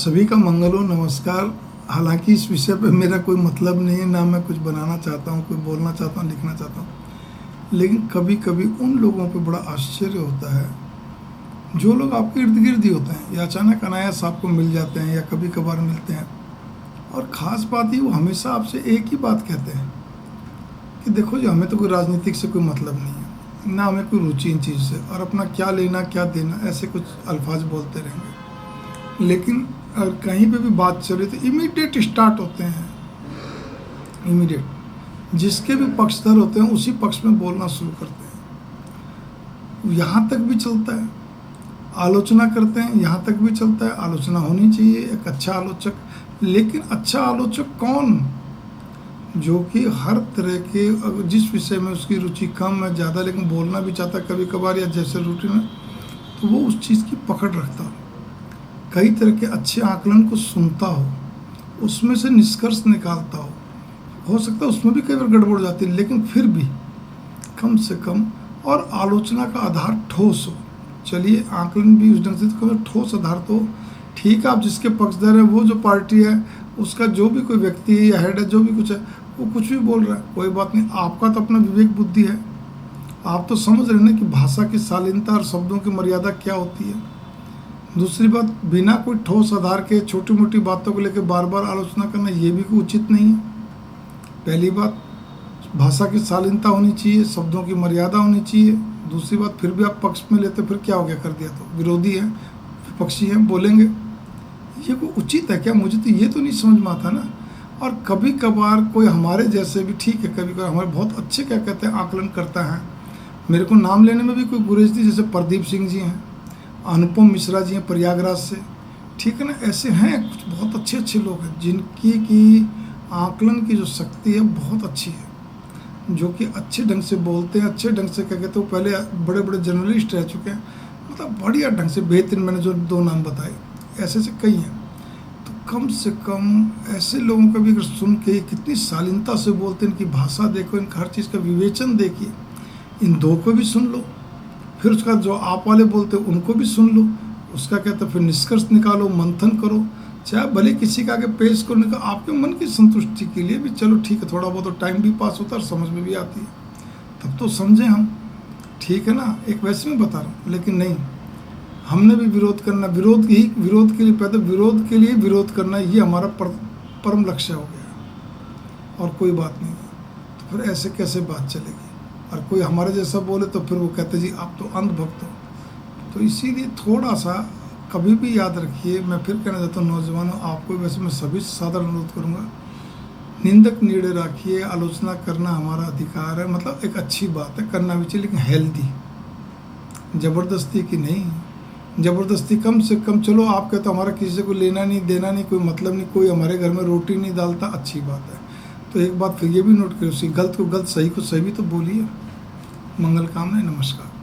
सभी का मंगल हो। नमस्कार। हालांकि इस विषय पे मेरा कोई मतलब नहीं है, ना मैं कुछ बनाना चाहता हूँ, कोई बोलना चाहता हूँ, लिखना चाहता हूँ, लेकिन कभी कभी उन लोगों पे बड़ा आश्चर्य होता है जो लोग आपके इर्द गिर्द ही होते हैं या अचानक अनायास आपको मिल जाते हैं या कभी कभार मिलते हैं। और ख़ास बात ये, वो हमेशा आपसे एक ही बात कहते हैं कि देखो जी, हमें तो कोई राजनीतिक से कोई मतलब नहीं है, ना हमें कोई रुचि इन चीज़ से, और अपना क्या लेना क्या देना, ऐसे कुछ अल्फाज बोलते रहेंगे। लेकिन अगर कहीं पे भी बात चले तो इमीडिएट स्टार्ट होते हैं, इमीडिएट जिसके भी पक्षधर होते हैं उसी पक्ष में बोलना शुरू करते हैं। यहाँ तक भी चलता है, आलोचना करते हैं, यहाँ तक भी चलता है। आलोचना होनी चाहिए, एक अच्छा आलोचक, लेकिन अच्छा आलोचक कौन? जो कि हर तरह के, अगर जिस विषय में उसकी रुचि कम है ज़्यादा, लेकिन बोलना भी चाहता है कभी कभार या जैसे रूटीन में, तो वो उस चीज़ की पकड़ रखता हो, कई तरह के अच्छे आकलन को सुनता हो, उसमें से निष्कर्ष निकालता हो सकता है उसमें भी कई बार गड़बड़ हो जाती है, लेकिन फिर भी कम से कम, और आलोचना का आधार ठोस हो। चलिए, आकलन भी उस ढंग से तो ठोस आधार तो ठीक है। आप जिसके पक्षधर है, वो जो पार्टी है, उसका जो भी कोई व्यक्ति है या हेड है, जो भी कुछ है, वो कुछ भी बोल रहा है, कोई बात नहीं। आपका तो अपना विवेक बुद्धि है, आप तो समझ रहे हैं कि भाषा की शालीनता और शब्दों की मर्यादा क्या होती है। दूसरी बात, बिना कोई ठोस आधार के छोटी मोटी बातों को लेकर बार बार आलोचना करना, ये भी कोई उचित नहीं है। पहली बात, भाषा की शालीनता होनी चाहिए, शब्दों की मर्यादा होनी चाहिए। दूसरी बात, फिर भी आप पक्ष में लेते, फिर क्या हो गया, कर दिया तो विरोधी है, विपक्षी हैं, बोलेंगे। ये कोई उचित है क्या? मुझे तो ये तो नहीं समझ में आता ना। और कभी कभार कोई हमारे जैसे भी, ठीक है, कभी कभार हमारे बहुत अच्छे क्या कहते हैं आकलन करता है, मेरे को नाम लेने में भी कोई गुरेज नहीं, जैसे प्रदीप सिंह जी हैं, अनुपम मिश्रा जी हैं प्रयागराज से, ठीक है ना। ऐसे हैं कुछ बहुत अच्छे अच्छे लोग हैं जिनकी की आकलन की जो शक्ति है बहुत अच्छी है, जो कि अच्छे ढंग से बोलते हैं, अच्छे ढंग से क्या कहते हैं, पहले बड़े बड़े जर्नलिस्ट रह चुके हैं, मतलब बढ़िया ढंग से बेहतरीन। मैंने जो दो नाम बताए, ऐसे से कई हैं। तो कम से कम ऐसे लोगों का भी अगर सुन के कितनी शालीनता से बोलते हैं, इनकी भाषा देखो, इनका हर चीज़ का विवेचन देखिए, इन दो को भी सुन लो, फिर उसका जो आप वाले बोलते हो उनको भी सुन लो, उसका कहते फिर निष्कर्ष निकालो, मंथन करो, चाहे भले किसी का आगे पेश करो, निकाल, आपके मन की संतुष्टि के लिए भी चलो ठीक है, थोड़ा बहुत तो टाइम भी पास होता है और समझ में भी आती है, तब तो समझें हम, ठीक है ना। एक वैसे में बता रहा हूँ, लेकिन नहीं, हमने भी विरोध करना, विरोध के लिए पैदा, विरोध के लिए विरोध करना, ये हमारा परम लक्ष्य हो गया, और कोई बात नहीं। तो फिर ऐसे कैसे बात चलेगी? और कोई हमारे जैसा बोले तो फिर वो कहते जी आप तो अंधभक्त हो। तो इसीलिए थोड़ा सा कभी भी याद रखिए। मैं फिर कहना चाहता हूँ नौजवानों, आपको वैसे मैं सभी से सादर अनुरोध करूँगा, निंदक नीड़े रखिए। आलोचना करना हमारा अधिकार है, मतलब एक अच्छी बात है, करना भी चाहिए, लेकिन हेल्दी, ज़बरदस्ती की नहीं। ज़बरदस्ती कम से कम, चलो आप कहते हो हमारा किसी से कोई लेना नहीं देना नहीं, कोई मतलब नहीं, कोई हमारे घर में रोटी नहीं डालता, अच्छी बात है। तो एक बात फिर ये भी नोट करो, उसी गलत को गलत, सही को सही भी तो बोलिए। मंगल कामना, नमस्कार।